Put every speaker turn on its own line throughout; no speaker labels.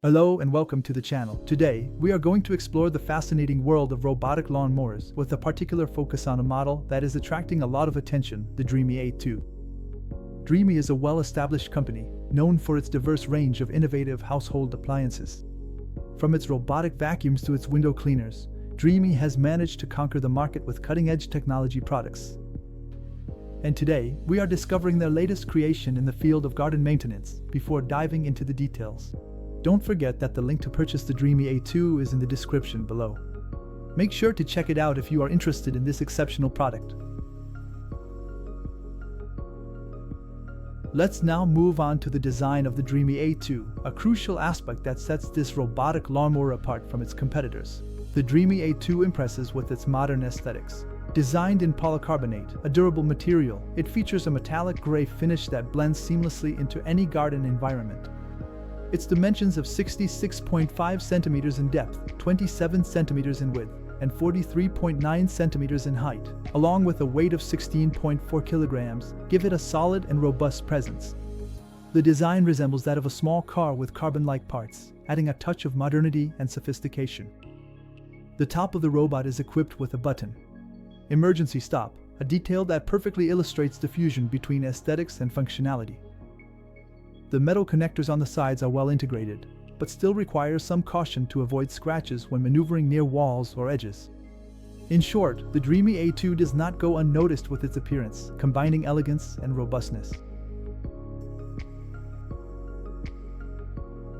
Hello and welcome to the channel. Today, we are going to explore the fascinating world of robotic lawn mowers with a particular focus on a model that is attracting a lot of attention, the Dreame A2. Dreame is a well-established company, known for its diverse range of innovative household appliances. From its robotic vacuums to its window cleaners, Dreame has managed to conquer the market with cutting-edge technology products. And today, we are discovering their latest creation in the field of garden maintenance before diving into the details. Don't forget that the link to purchase the Dreame A2 is in the description below. Make sure to check it out if you are interested in this exceptional product. Let's now move on to the design of the Dreame A2, a crucial aspect that sets this robotic lawnmower apart from its competitors. The Dreame A2 impresses with its modern aesthetics. Designed in polycarbonate, a durable material, it features a metallic gray finish that blends seamlessly into any garden environment. Its dimensions of 66.5 centimeters in depth, 27 centimeters in width, and 43.9 centimeters in height, along with a weight of 16.4 kilograms, give it a solid and robust presence. The design resembles that of a small car with carbon-like parts, adding a touch of modernity and sophistication. The top of the robot is equipped with a button. Emergency stop, a detail that perfectly illustrates the fusion between aesthetics and functionality. The metal connectors on the sides are well integrated, but still require some caution to avoid scratches when maneuvering near walls or edges. In short, the Dreame A2 does not go unnoticed with its appearance, combining elegance and robustness.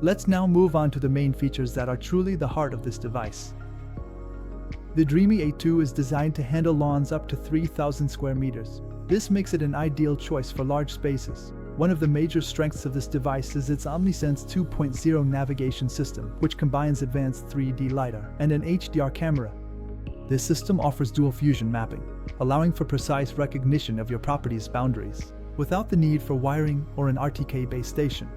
Let's now move on to the main features that are truly the heart of this device. The Dreame A2 is designed to handle lawns up to 3,000 square meters. This makes it an ideal choice for large spaces. One of the major strengths of this device is its OmniSense 2.0 navigation system, which combines advanced 3D LiDAR and an HDR camera. This system offers dual fusion mapping, allowing for precise recognition of your property's boundaries, without the need for wiring or an RTK base station.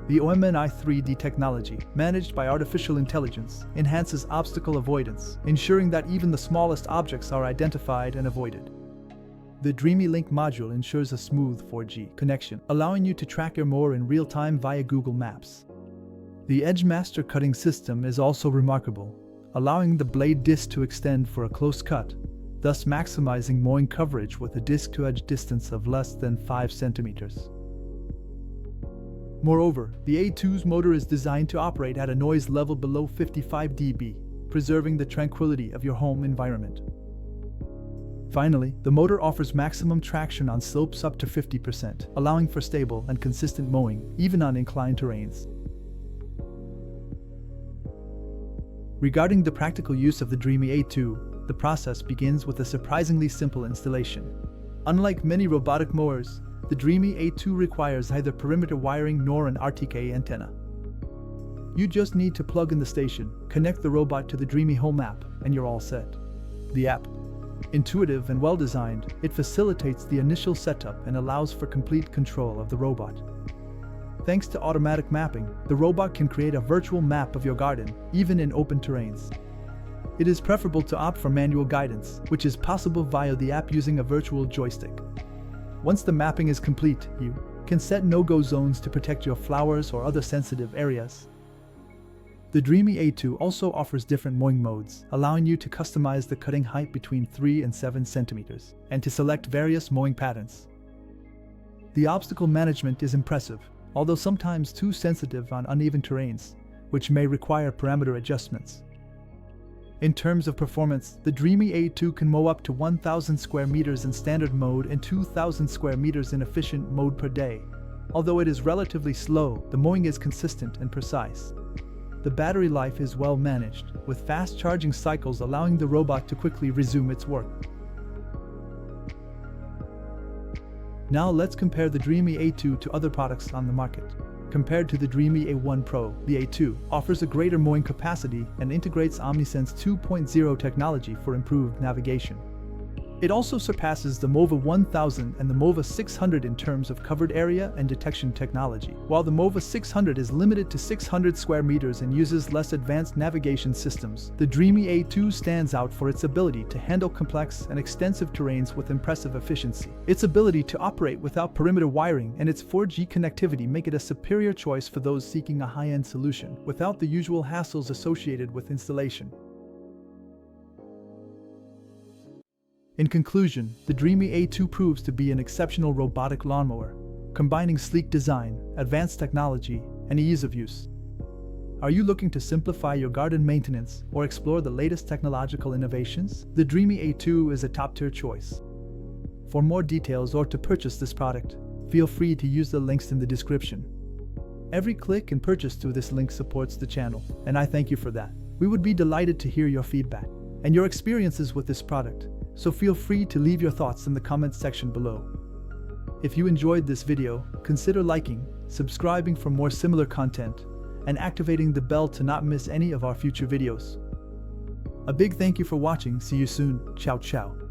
The OmniSense 3D technology, managed by artificial intelligence, enhances obstacle avoidance, ensuring that even the smallest objects are identified and avoided. The Dreame Link module ensures a smooth 4G connection, allowing you to track your mower in real time via Google Maps. The EdgeMaster cutting system is also remarkable, allowing the blade disc to extend for a close cut, thus maximizing mowing coverage with a disc-to-edge distance of less than 5 centimeters. Moreover, the A2's motor is designed to operate at a noise level below 55 dB, preserving the tranquility of your home environment. Finally, the motor offers maximum traction on slopes up to 50%, allowing for stable and consistent mowing, even on inclined terrains. Regarding the practical use of the Dreame A2, the process begins with a surprisingly simple installation. Unlike many robotic mowers, the Dreame A2 requires neither perimeter wiring nor an RTK antenna. You just need to plug in the station, connect the robot to the Dreamehome app, and you're all set. The app, intuitive and well-designed, it facilitates the initial setup and allows for complete control of the robot. Thanks to automatic mapping, the robot can create a virtual map of your garden, even in open terrains. It is preferable to opt for manual guidance, which is possible via the app using a virtual joystick. Once the mapping is complete, you can set no-go zones to protect your flowers or other sensitive areas. The Dreame A2 also offers different mowing modes, allowing you to customize the cutting height between 3 and 7 centimeters, and to select various mowing patterns. The obstacle management is impressive, although sometimes too sensitive on uneven terrains, which may require parameter adjustments. In terms of performance, the Dreame A2 can mow up to 1,000 square meters in standard mode and 2,000 square meters in efficient mode per day. Although it is relatively slow, the mowing is consistent and precise. The battery life is well managed, with fast charging cycles allowing the robot to quickly resume its work. Now let's compare the Dreame A2 to other products on the market. Compared to the Dreame A1 Pro, the A2 offers a greater mowing capacity and integrates OmniSense 2.0 technology for improved navigation. It also surpasses the Mower 1000 and the Mower 600 in terms of covered area and detection technology. While the Mower 600 is limited to 600 square meters and uses less advanced navigation systems, the Dreame A2 stands out for its ability to handle complex and extensive terrains with impressive efficiency. Its ability to operate without perimeter wiring and its 4G connectivity make it a superior choice for those seeking a high-end solution without the usual hassles associated with installation. In conclusion, the Dreame A2 proves to be an exceptional robotic lawnmower, combining sleek design, advanced technology, and ease of use. Are you looking to simplify your garden maintenance or explore the latest technological innovations? The Dreame A2 is a top-tier choice. For more details or to purchase this product, feel free to use the links in the description. Every click and purchase through this link supports the channel, and I thank you for that. We would be delighted to hear your feedback and your experiences with this product, so feel free to leave your thoughts in the comments section below. If you enjoyed this video, consider liking, subscribing for more similar content, and activating the bell to not miss any of our future videos. A big thank you for watching. See you soon. Ciao ciao.